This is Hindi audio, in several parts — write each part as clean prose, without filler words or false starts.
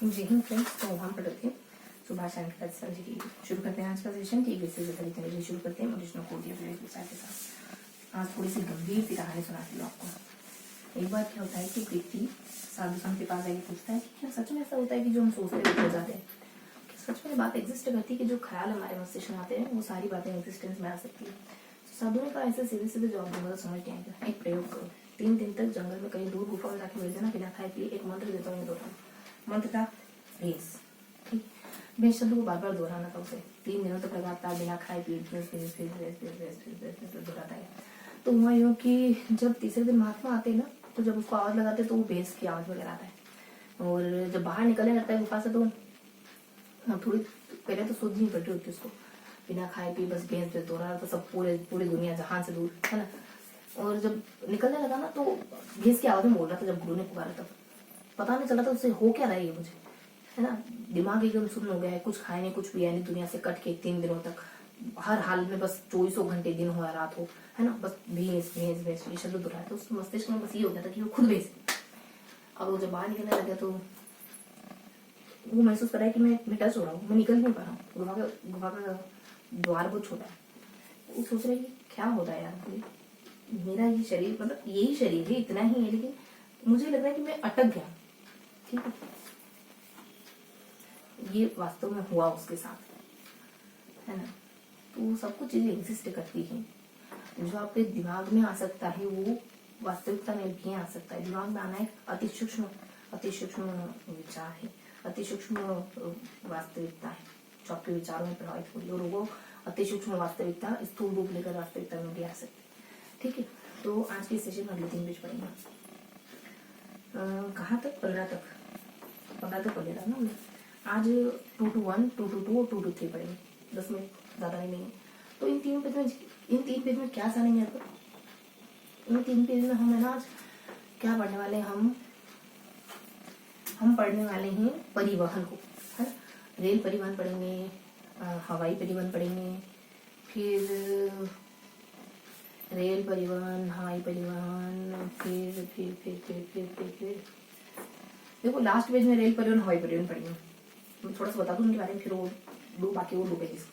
जी हिंद फ्रेंड्स, तो हम पढ़ रहे थे सुभाष चंद्र राजस्थान जी की। शुरू करते हैं आज का सेशन। ठीक है, शुरू करते हैं मोटिवेशनल कोट या फिर विचार के साथ। आज थोड़ी सी गंभीर सी कहानी सुनाती हूँ आपको। एक बार क्या होता है कि व्यक्ति साधु संत के पास जाके पूछता है कि क्या सच में ऐसा होता है कि जो हम सोचते हैं हो जाते हैं? सच में बात एग्जिस्ट करती है कि जो ख्याल हमारे मस्तिष्क में आते हैं वो सारी बातें एग्जिस्टेंस में आ सकती है। साधु ने कहा ऐसे सीधे सीधे जवाब दूंगा तो समझ नहीं आएगा। एक प्रयोग करो, 3 दिन तक जंगल में कहीं दूर गुफा में जाके बैठ जाना, बिना खाए पिए एक मंत्र देता हूँ, मंत्र था भेस। ठीक, भेस शब्द को बार बार दोहराना था उसे 3 दिनों तक लगातार बिना खाए पिए दोहराता है। तो हुआ यूँ कि जब तीसरे दिन महात्मा आते हैं ना, तो जब उसको आवाज लगाते तो वो भेस की आवाज वगैरह आता है। और जब बाहर निकलने लगता है गुफा से तो थोड़ी पहले तो सूझ नहीं पड़ती होती उसको, बिना खाए पिए बस भेस दोहरा तो सब पूरी दुनिया जहां से दूर है ना। और जब निकलने लगा ना तो भेस की आवाज में बोल रहा था। जब गुरु ने पुकारा तब पता नहीं चला था उससे हो क्या रहा है ये मुझे, है ना। दिमाग एकदम सुन्न हो गया है, कुछ खाए नहीं कुछ पिया नहीं, दुनिया से कट के 3 दिनों तक हर हाल में बस 24 घंटे दिन हो या रात हो, है ना, बस भेस भेस भेस ये शब्द दोहराया। तो उसके मस्तिष्क में बस ये हो गया था कि वो खुद भेस। अब वो जब बाहर निकलने लगा तो वो महसूस कर रहा है कि मैं टच हो रहा हूँ, मैं निकल नहीं पा रहा हूँ। गुफा का द्वार बहुत छोटा है। वो सोच रहा है कि क्या होता है यार, मेरा ये शरीर मतलब यही शरीर है, इतना ही है, लेकिन मुझे लग रहा है कि मैं अटक गया। ठीक है, ये वास्तव में हुआ उसके साथ, है ना। तो सब कुछ चीजें एग्जिस्ट करती हैं। जो आपके दिमाग में आ सकता है वो वास्तविकता में भी आ सकता है। दिमाग में आना एक अति सूक्ष्म विचार है, अति सूक्ष्म वास्तविकता है जो आपके विचारों में प्रभावित हो रही है। और वो अति सूक्ष्म वास्तविकता स्थूल रूप लेकर वास्तविकता में भी आ सकती है। ठीक है, तो आज के सेशन में अगले 3 पेज पढ़ेंगे। कहाँ तक? 15 तक पढ़ लेता ना हमने। आज 2 to 1, 2 to 2 और 2 to 3 पढ़ेंगे। 10 मिनट ज्यादा नहीं लेंगे। तो इन 3 पेज में क्या सारेंगे आपको? इन 3 पेज में हम है ना आज क्या पढ़ने वाले हैं? हम पढ़ने वाले हैं परिवहन को, है ना। रेल परिवहन पढ़ेंगे, हवाई परिवहन पढ़ेंगे, फिर रेल परिवहन, हवाई परिवहन, फिर देखो लास्ट पेज में रेल परिवहन हवाई परिवहन पढ़ेंगे। मैं थोड़ा सा बता दूं उनके बारे में, फिर वो बाकी 2 पेजेस।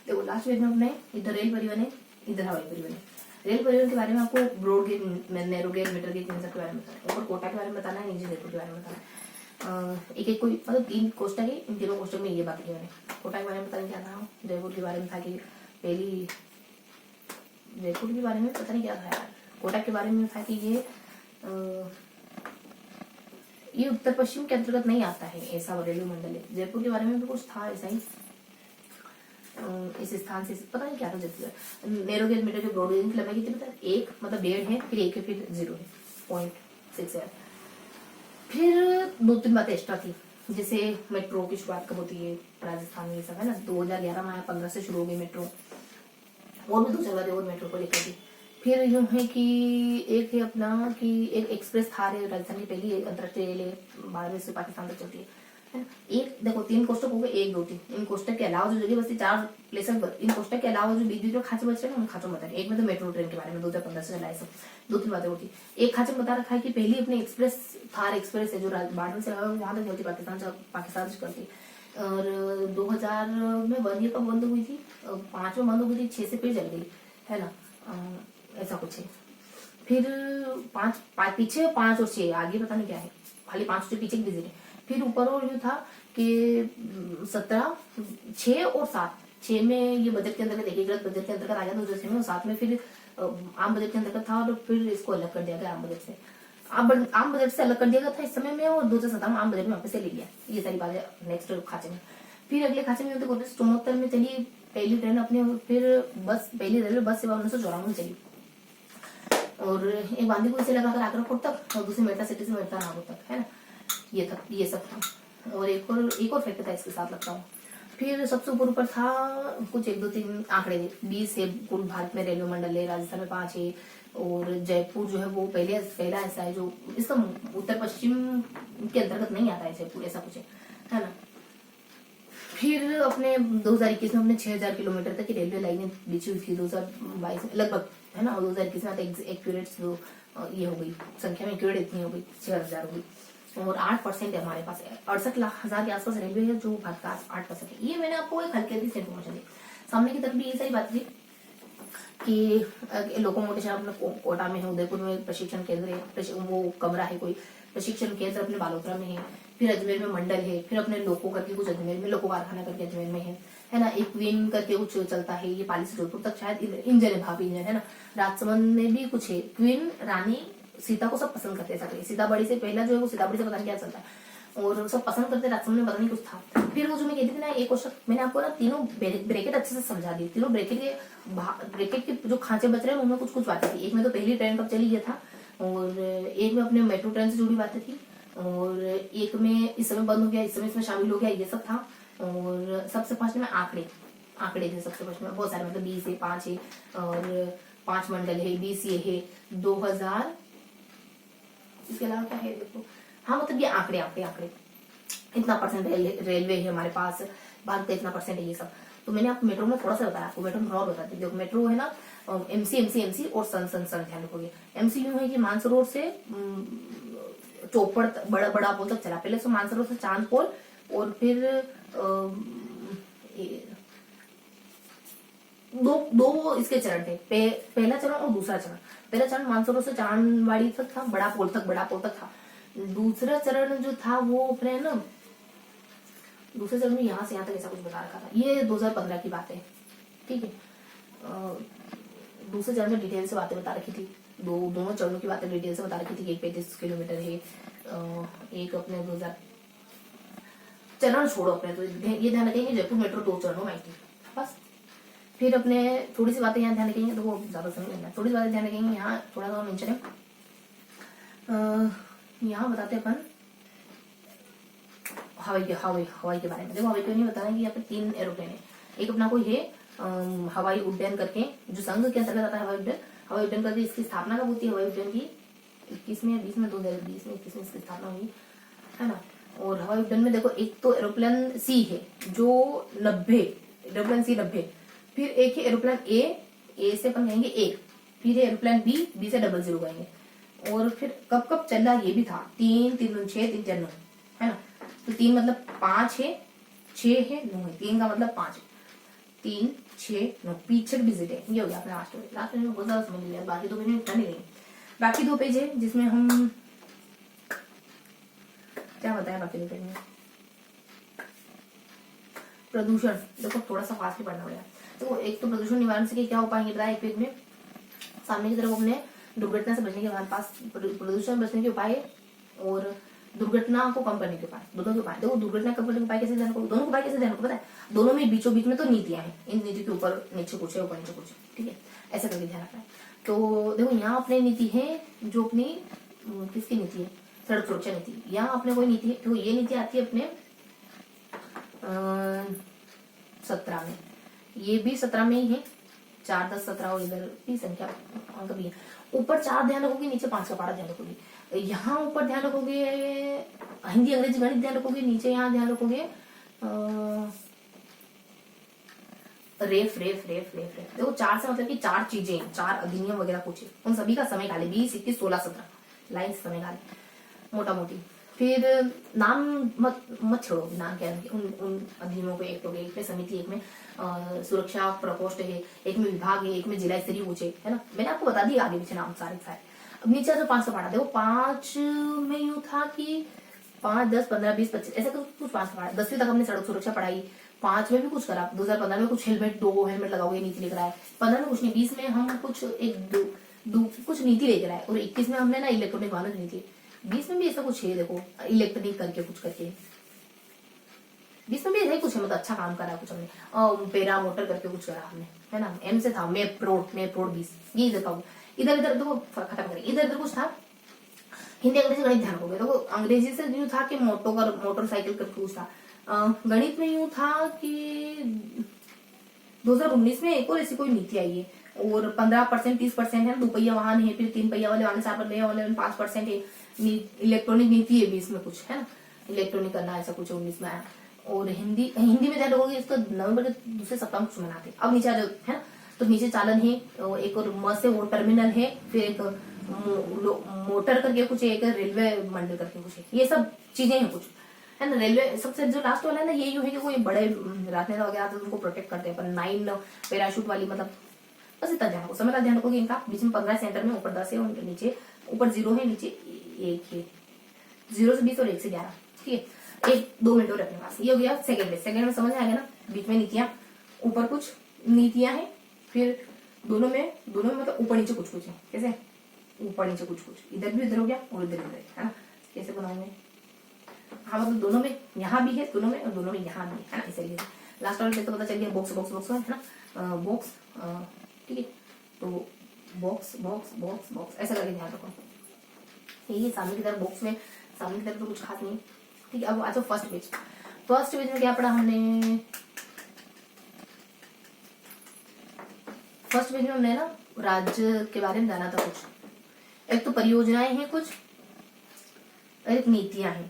देखो लास्ट पेज में अपने इधर रेल परिवहन है, इधर हवाई परिवहन है। रेल परिवहन के बारे में आपको broad gauge, narrow gauge, metre gauge, इन सब के बारे में बताना है। ऊपर कोटा के बारे में बताना है, नीचे जयपुर के बारे में बताना है। एक कोई मतलब 3 कोष्टक है, इन 3 कोष्टक में ये बात है। कोटा के बारे में बताने क्या था, जयपुर के बारे में था कि पहली जयपुर के बारे में पता नहीं क्या था यार। कोटा के बारे में था कि ये उत्तर पश्चिम के अंतर्गत नहीं आता है, ऐसा रेलवे मंडल है। जयपुर के बारे में भी कुछ था ऐसा ही, इस स्थान से पता नहीं क्या था। Jaipur narrow gauge, metre gauge, broad gauge की लंबाई कितनी पता? 1 मतलब 1.5 है, फिर 1 है, फिर 0 है, 0.6 है। फिर 2-3 बातें एक्स्ट्रा थी, जैसे मेट्रो की शुरुआत कब होती है राजस्थान में, ये सब है ना। 2011 में 15 से शुरू हो गई मेट्रो। और भी 2-4 बातें और मेट्रो को लेकर थी। फिर यूँ है कि एक है अपना कि एक एक्सप्रेस थार है, राजस्थान की पहली अंतरराष्ट्रीय रेल है, बांग्लादेश से पाकिस्तान तक चलती है। एक देखो 3 कोष्टक हो गए, 1, 2, 3। इन कोष्टक के अलावा जो जगह बस 4 प्लेसेस, इन कोष्टक के अलावा जो बीच में खाचे बच रहे हैं उन खाचों में बता रहे। एक में तो मेट्रो ट्रेन के बारे में 2015 से चला है सब, 2-3 बातें होती। एक खाचे में बता रखा है कि पहली अपनी एक्सप्रेस थार एक्सप्रेस है जो बार्डर से वहां तक चलती, पाकिस्तान से चलती। और 2000 में बंद कब बंद हुई थी? 5 में बंद हुई थी, 6 से फिर चल गई, है ना, ऐसा कुछ है। फिर 5 पीछे 5 और 6 आगे पता नहीं क्या है, खाली 5 से पीछे की विजिट है। फिर ऊपर और जो था कि 17, 6 और 7, 6 में ये बजट के अंतर्गत एकीकृत बजट के अंतर्गत आ गया 2006 में, और 7 में फिर आम बजट के अंतर्गत था, और फिर इसको अलग कर दिया गया आम बजट से। आम बजट से अलग कर दिया गया था इस समय में, और 2017 में आम बजट में वापस से ले लिया। ये सारी बातें नेक्स्ट खाचे में। फिर अगले खाचे में 1974 में चली पहली ट्रेन अपने, फिर पहली रेलवे बस सेवा 1954 में चली। और एक बांदीपुर से लगाकर आगरा फोर्ट तक, और दूसरी मेरठ सिटी से मेरठ नागौर तक, है ना। ये सब था। और एक और फैक्टर था इसके साथ लगता हूँ। फिर सबसे ऊपर था कुछ 1, 2, 3 आंकड़े 20 है कुल भारत में रेलवे मंडल है, राजस्थान में 5 है, और जयपुर जो है वो पहला ऐसा है जो इसका उत्तर पश्चिम के अंतर्गत नहीं आता है जयपुर, ऐसा कुछ है ना। फिर अपने 2021 में अपने 6000 किलोमीटर तक की रेलवे लाइनें बिछी हुई थी 2022 में लगभग, है ना। और 2021 में एक्यूरेट ये हो गई संख्या में, एक्यूरेट इतनी हो गई 6000 हो गई। और 8% है हमारे पास, 68,00,000 के आसपास रेलवे है जो भारत का 8% है। ये मैंने आपको एक हल्की सी इन्फॉर्मेशन दी। सामने की तरफ भी ये सारी बात थी कि लोकोमोटिव अपने कोटा में है, उदयपुर में प्रशिक्षण केंद्र है, वो कमरा है कोई प्रशिक्षण केंद्र अपने बालोतरा में है, फिर अजमेर में मंडल है, फिर अपने लोको करके कुछ अजमेर में, लोको कारखाना करके अजमेर में है ना, एक क्वीन करके कुछ चलता है, ये पाली से जोधपुर तक शायद इंजन है, भाभी इंजन है ना। राजसमंद में भी कुछ है, क्वीन रानी सीता को सब पसंद करते हैं, सीता बड़ी से पहला जो है वो सीता बड़ी से पता नहीं क्या चलता है, और सब पसंद करते, राजसमंद में पता नहीं कुछ था। फिर वो जो मैं कहती थी ना एक क्वेश्चन मैंने आपको ना तीनों ब्रैकेट अच्छे से समझा दी, तीनों ब्रैकेट के जो खांचे बच रहे हैं उनमें कुछ कुछ बातें थी। एक में तो पहली ट्रेन कब चली ये था, और एक में अपने मेट्रो ट्रेन से जुड़ी बातें थी, और एक में इस समय बंद हो गया, इस समय इसमें शामिल हो गया, ये सब था। और सबसे फर्स्ट में आंकड़े थे, सबसे फर्स्ट में बहुत सारे, मतलब 20 है, 5 है, और 5 मंडल है, 20 ये है, 2000, इसके अलावा क्या है देखो, हाँ मतलब ये आंकड़े इतना परसेंट रेलवे है हमारे पास, भारत का इतना परसेंट है, ये सब। तो मैंने आपको मेट्रो में थोड़ा सा बताया, आपको मेट्रो में और बताती देखो। मेट्रो है ना एमसी और सन ध्यान रखोगे। एमसी यूं है कि मानसरोवर से चौपड़ बड़ा पोल तक चला, पहले तो मानसरोवर से चांद पोल, और फिर दो इसके चरण थे, पहला चरण और दूसरा चरण। पहला चरण मानसरोवर से चांदवाड़ी तक था, बड़ा पोल तक था। दूसरा चरण जो था वो अपने ना, दूसरे चरण में यहाँ से यहाँ तक ऐसा कुछ बता रखा था, ये 2015 की बात है, ठीक है। दूसरे चरण में डिटेल से बातें बता रखी थी, दोनों चरणों की बातें डिटेल से बता रखी थी कि 35 किलोमीटर है, एक अपने 2000 चरण छोड़ो अपने, तो ये ध्यान रखेंगे जयपुर मेट्रो 2 चरणों में आई थी बस। फिर अपने थोड़ी सी बातें यहाँ ध्यान रखेंगे, तो वो ज्यादा समय लेना, थोड़ी सी बातें ध्यान रखेंगे। यहाँ थोड़ा सा मेंशन है, यहाँ बताते अपन हवाई के बारे में। देखो हवाई क्यों नहीं बताना कि यहाँ पे 3 एरोप्लेन है, एक अपना कोई है हवाई उड्डयन करके, जो संघ के अंतर्गत आता है हवाई उड्डयन करके। इसकी स्थापना कब होती है हवाई उड्डयन की? 21 में 20 में 2020 में 21 में इसकी स्थापना हुई है ना। और हवाई उड्डयन में देखो एक तो एरोप्लेन सी है जो 90, एरोप्लेन सी 90, फिर एक है एरोप्लेन ए से अपन कहेंगे 1, फिर है एरोप्लेन बी से 00 कहेंगे। और फिर कब चल ये भी था 3 3 6 3 4 9 है ना। तो 3 मतलब 5 है, 6 है, 9 है, 3 का मतलब 5 है, 3 6 9 पीछे विजिट है, ये हो गया अपना लास्ट में बहुत ज्यादा समझ लिया। बाकी 2 पेज में इतना नहीं लेंगे, बाकी 2 पेज है जिसमें हम क्या बताया। बाकी 2 पेज में प्रदूषण, देखो थोड़ा सा फास्ट ही पढ़ना पड़ेगा। तो एक तो प्रदूषण निवारण से क्या उपाय बताया एक पेज में। सामने की तरफ अपने दुर्घटना से बचने के हमारे पास प्रदूषण बचने के उपाय और दुर्घटना को कम करने के उपाय, दोनों के उपाय। देखो दुर्घटना कम करने के उपाय कैसे ध्यान रखो, दोनों के उपाय कैसे ध्यान रखो पता है, दोनों में बीचों बीच में तो नीतियां हैं, इन नीति के ऊपर नीचे कुछ है, ऊपर नीचे कुछ है, ठीक है, ऐसा करके ध्यान रखना है। तो देखो यहाँ अपनी नीति है जो अपनी किसकी नीति है, सड़क सुरक्षा नीति। यहाँ अपने कोई नीति है, तो ये नीति आती है अपने 17 में, ये भी 17 में ही है, 4 10 17 और इधर भी संख्या अंक भी है। ऊपर 4 ध्यान रखोगे, नीचे 5 का पारा ध्यान रखोगे। यहाँ ऊपर ध्यान रखोगे हिंदी अंग्रेजी गणित ध्यान रखोगे, नीचे यहाँ ध्यान रखोगे रेफ। देखो 4 से मतलब कि 4 चीजें, 4 अधिनियम वगैरह पूछे, उन सभी का समय काले 20 21 16 17 लाइन समय काले मोटा मोटी। फिर नाम मत छोड़ो, नाम क्या है उन अधिनियमों को, एक में समिति, एक में सुरक्षा प्रकोष्ठ है, एक में विभाग है, एक में जिला स्तरीय पूछे, है ना। मैंने आपको बता दिया आगे पीछे नाम सारे। अब नीचे जो 5 का पढ़ा, देखो 5 में यूं था कि 5 10 15 20 25 ऐसा कुछ 5 का पढ़ा। 10वीं तक हमने सड़क सुरक्षा पढ़ाई, 5 में भी कुछ करा, 2015 में कुछ हेलमेट 2 हेलमेट लगाओगे नीति लेकर आए, 15 में कुछ नहीं, 20 में हम कुछ कुछ नीति लेकर आए, और 21 में हमने ना इलेक्ट्रॉनिक वाहनों की नीति, 20 में भी ऐसा कुछ है, देखो इलेक्ट्रॉनिक करके कुछ करके 20 में भी ऐसा ही कुछ है, मतलब अच्छा काम करा कुछ हमने, पेरा मोटर करके कुछ करा हमने, है ना। एम से था मेप रोड 20, ये देखा इधर देखो खत्म करें, इधर कुछ था हिंदी अंग्रेजी गणित ध्यान रखोगे। देखो अंग्रेजी से यूं था कि मोटरसाइकिल करके कुछ था, गणित में यूं था कि 2019 में एक और ऐसी कोई नीति आई है, और 15% 30% है, 2 पहिया वाहन है, फिर 3 पहिया वाले वाहन 4 पहिया वाले 5% है, इलेक्ट्रॉनिक नीति है 20 में कुछ, है ना, इलेक्ट्रॉनिक करना ऐसा कुछ 19 में आया। और हिंदी में ध्यान रखोगे, इसका नवंबर के दूसरे सप्ताह में कुछ मनाते। अब नीचे आ जाओ, है ना, तो नीचे चालन है, एक और म से वो टर्मिनल है, फिर एक मोटर करके कुछ एक, रेलवे मंडल करके कुछ एक, ये सब चीजें हैं कुछ, है ना। रेलवे सबसे जो लास्ट वाला है ना, ये यूं है कि कोई बड़े राजनेता वगैरह आते हैं उनको प्रोटेक्ट करते हैं, पर 9 पैराशूट वाली, मतलब बस इतना ध्यान रखो, समय का ध्यान रखो कि इनका बीच में 15 सेंटर में, ऊपर 10 है, उनके नीचे ऊपर 0 है, नीचे 1 है, 0 से 20 और 1 से 11, ठीक है। 1-2 मिनट और अपने पास। ये हो गया सेकंड में समझ में आ गया ना, बीच में नीतियां, ऊपर कुछ नीतियां हैं, फिर दोनों में मतलब ऊपर नीचे कुछ कुछ है, कैसे ऊपर नीचे कुछ कुछ, इधर भी इधर हो गया और इधर इधर, है ना। कैसे बनाऊंगे, हाँ मतलब दोनों में यहाँ भी है, दोनों में, और दोनों में यहाँ भी है ना, इसीलिए लास्ट वाले पे तो पता चल गया बॉक्स बॉक्स बॉक्स है ना, बॉक्स, ठीक है। तो बॉक्स बॉक्स बॉक्स बॉक्स ऐसा करके ध्यान रखो। ये सामने की तरफ बॉक्स में, सामने की तरफ तो कुछ खास नहीं, ठीक है। अब आ जाओ फर्स्ट पेज में क्या पढ़ा हमने, फर्स्ट पेज में हमने ना राज्य के बारे में जाना था कुछ, एक तो परियोजनाएं हैं कुछ, एक नीतियां हैं,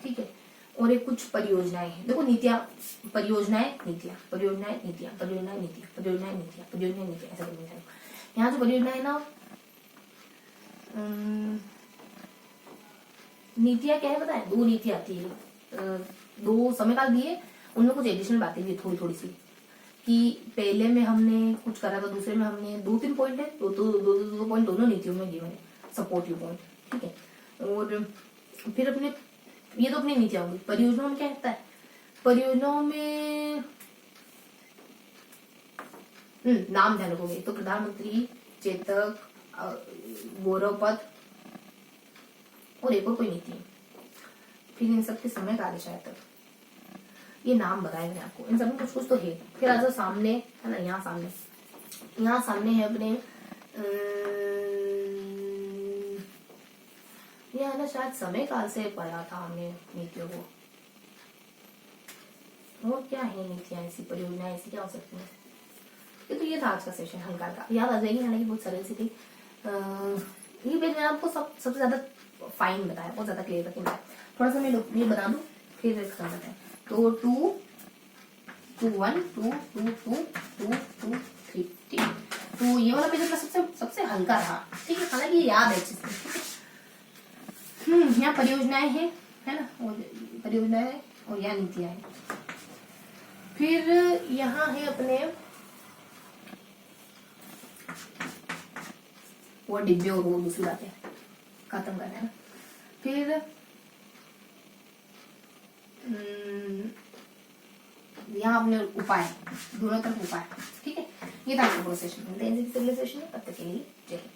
ठीक है, और एक कुछ परियोजनाएं हैं। देखो नीतियां, परियोजनाएं नीतियां, परियोजनाएं नीतियां, परियोजनाएं नीतियां, परियोजनाएं नीतियां, परियोजनाएं नीतियां, ऐसा करना है। यहाँ जो परियोजनाएं ना, नीतियां क्या है पता है, 2 नीतियां आती है, 2 समयकाल दिए, उनमें कुछ एडिशनल बातें भी थोड़ी थोड़ी सी, कि पहले में हमने कुछ करा था, दूसरे में हमने 2-3 पॉइंट है, दो पॉइंट दोनों नीतियों में गिवन है, सपोर्टिव पॉइंट, ठीक है। और फिर अपने, ये तो अपनी नीतियां होंगी। परियोजनाओं में क्या होता है, परियोजनाओं में नाम ध्यान रखोगे, तो प्रधानमंत्री, चेतक, गौरव पथ, और एक और कोई नीति है, फिर इन सबके समय काल शायद तक, ये नाम बताए मैंने आपको, इन सब में कुछ कुछ तो है। फिर आ जाओ सामने, है ना, यहाँ सामने है अपने, ये है ना, शायद समय काल से पढ़ा था हमने नीतियों को। और क्या है नीतियां ऐसी, परियोजनाएं ऐसी क्या हो सकती है। तो ये था आज का सेशन, हल्का का याद आ जाएगी, हालांकि बहुत सरल सी थी। ये पेज मैंने आपको सबसे ज्यादा फाइन बताया, बहुत ज्यादा क्लियर करके बताया। थोड़ा सा मैं ये बना दूं, फिर खत्म करते हैं। तो 2 2 1 2 2 2 2 2 3, ठीक है। तो ये वाला पेज अपना सबसे हल्का रहा, ठीक है, हालांकि ये याद है अच्छे से। यहाँ परियोजनाएं हैं, है ना, और परियोजनाएं, और यहाँ नीतियां हैं। फिर यहाँ है अपने वो डिब्बे, और वो दूसरी बात है खत्म करना है ना। फिर यहाँ अपने उपाय, दोनों तरफ उपाय, ठीक है। ये था सेशन, तब तक के लिए जय हिंद।